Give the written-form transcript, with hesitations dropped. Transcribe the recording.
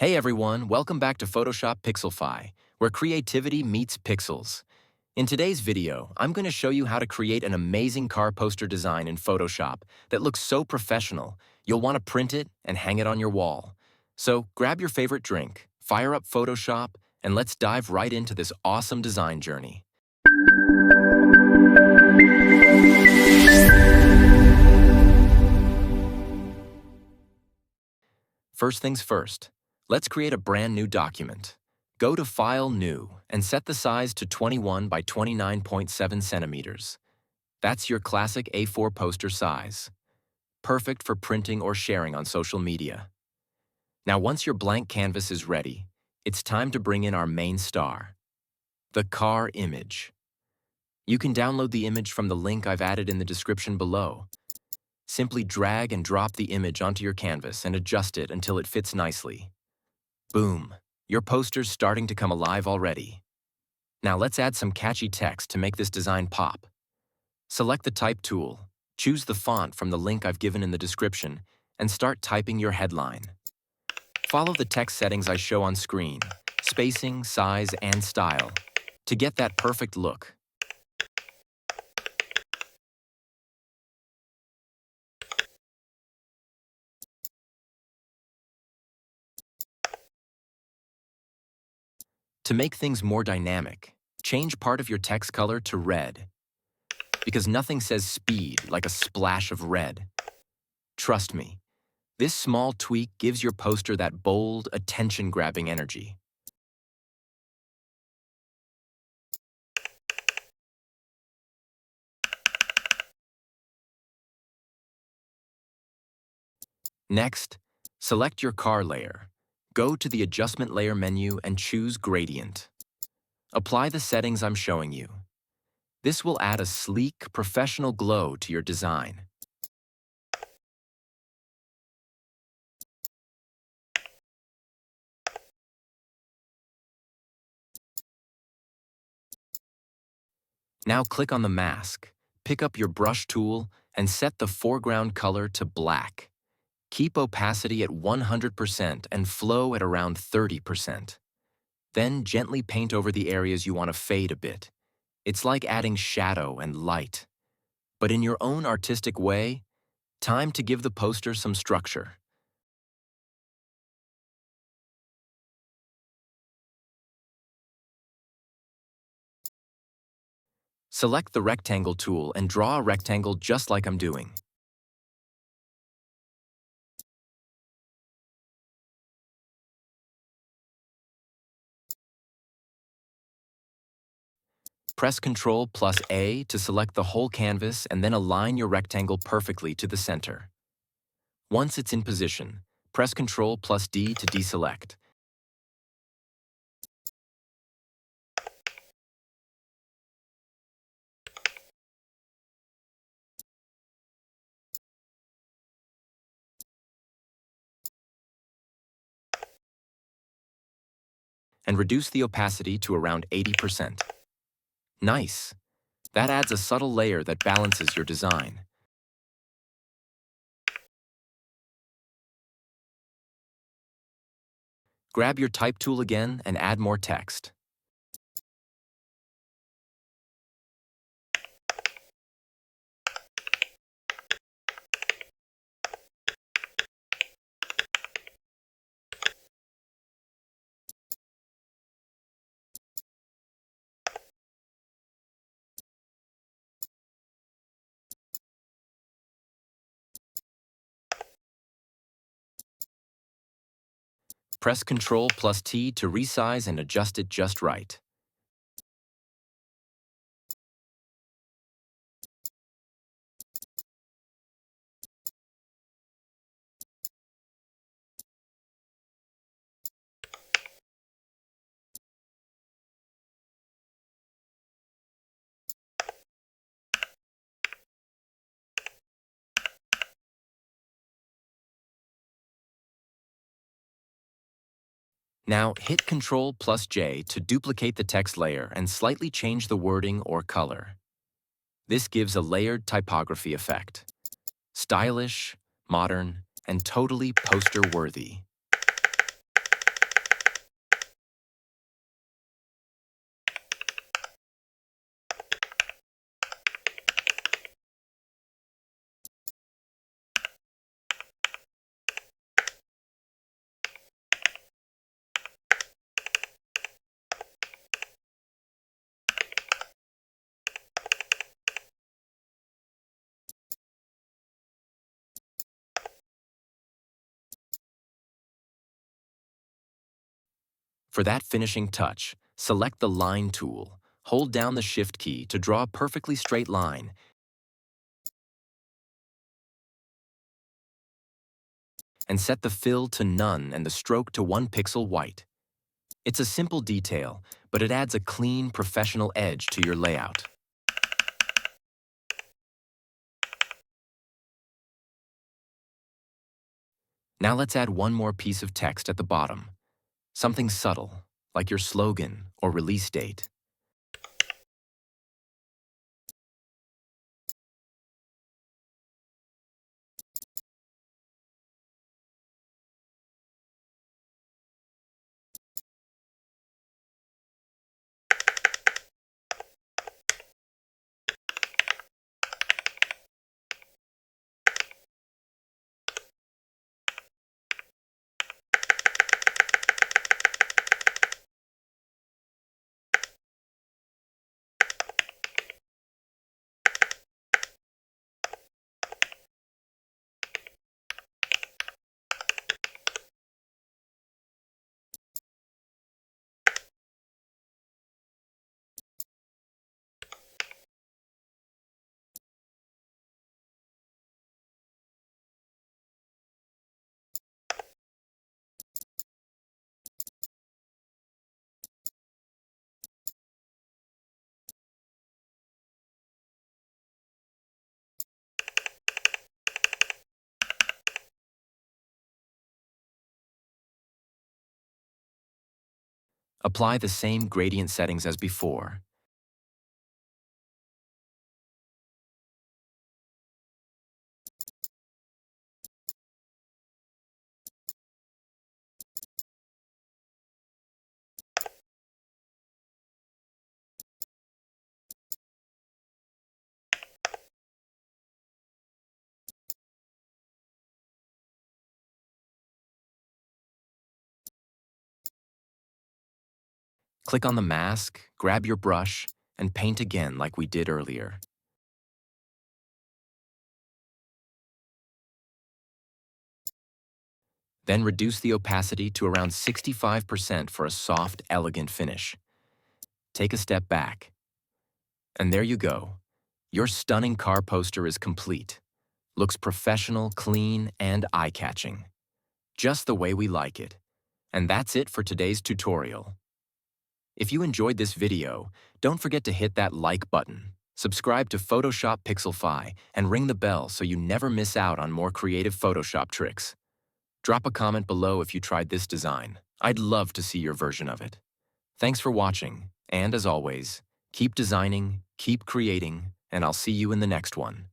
Hey everyone, welcome back to Photoshop PixelFie, where creativity meets pixels. In today's video, I'm going to show you how to create an amazing car poster design in Photoshop that looks so professional, you'll want to print it and hang it on your wall. So grab your favorite drink, fire up Photoshop, and let's dive right into this awesome design journey. First things first, let's create a brand new document. Go to File, New, and set the size to 21 by 29.7 centimeters. That's your classic A4 poster size. Perfect for printing or sharing on social media. Now once your blank canvas is ready, it's time to bring in our main star, the car image. You can download the image from the link I've added in the description below. Simply drag and drop the image onto your canvas and adjust it until it fits nicely. Boom! Your poster's starting to come alive already. Now let's add some catchy text to make this design pop. Select the Type tool, choose the font from the link I've given in the description, and start typing your headline. Follow the text settings I show on screen, spacing, size, and style, to get that perfect look. To make things more dynamic, change part of your text color to red, because nothing says speed like a splash of red. Trust me, this small tweak gives your poster that bold, attention-grabbing energy. Next, select your car layer. Go to the Adjustment Layer menu and choose Gradient. Apply the settings I'm showing you. This will add a sleek, professional glow to your design. Now click on the mask, pick up your brush tool, and set the foreground color to black. Keep opacity at 100% and flow at around 30%. Then gently paint over the areas you want to fade a bit. It's like adding shadow and light. But in your own artistic way, time to give the poster some structure. Select the Rectangle tool and draw a rectangle just like I'm doing. Press Ctrl+A to select the whole canvas and then align your rectangle perfectly to the center. Once it's in position, press Ctrl+D to deselect. And reduce the opacity to around 80%. Nice! That adds a subtle layer that balances your design. Grab your Type tool again and add more text. Press Ctrl+T to resize and adjust it just right. Now hit Ctrl+J to duplicate the text layer and slightly change the wording or color. This gives a layered typography effect. Stylish, modern, and totally poster-worthy. For that finishing touch, select the Line tool. Hold down the Shift key to draw a perfectly straight line and set the fill to none and the stroke to 1 pixel white. It's a simple detail, but it adds a clean, professional edge to your layout. Now let's add one more piece of text at the bottom. Something subtle, like your slogan or release date. Apply the same gradient settings as before. Click on the mask, grab your brush, and paint again like we did earlier. Then reduce the opacity to around 65% for a soft, elegant finish. Take a step back. And there you go. Your stunning car poster is complete. Looks professional, clean, and eye-catching. Just the way we like it. And that's it for today's tutorial. If you enjoyed this video, don't forget to hit that like button, subscribe to Photoshop PixelFie, and ring the bell so you never miss out on more creative Photoshop tricks. Drop a comment below if you tried this design. I'd love to see your version of it. Thanks for watching, and as always, keep designing, keep creating, and I'll see you in the next one.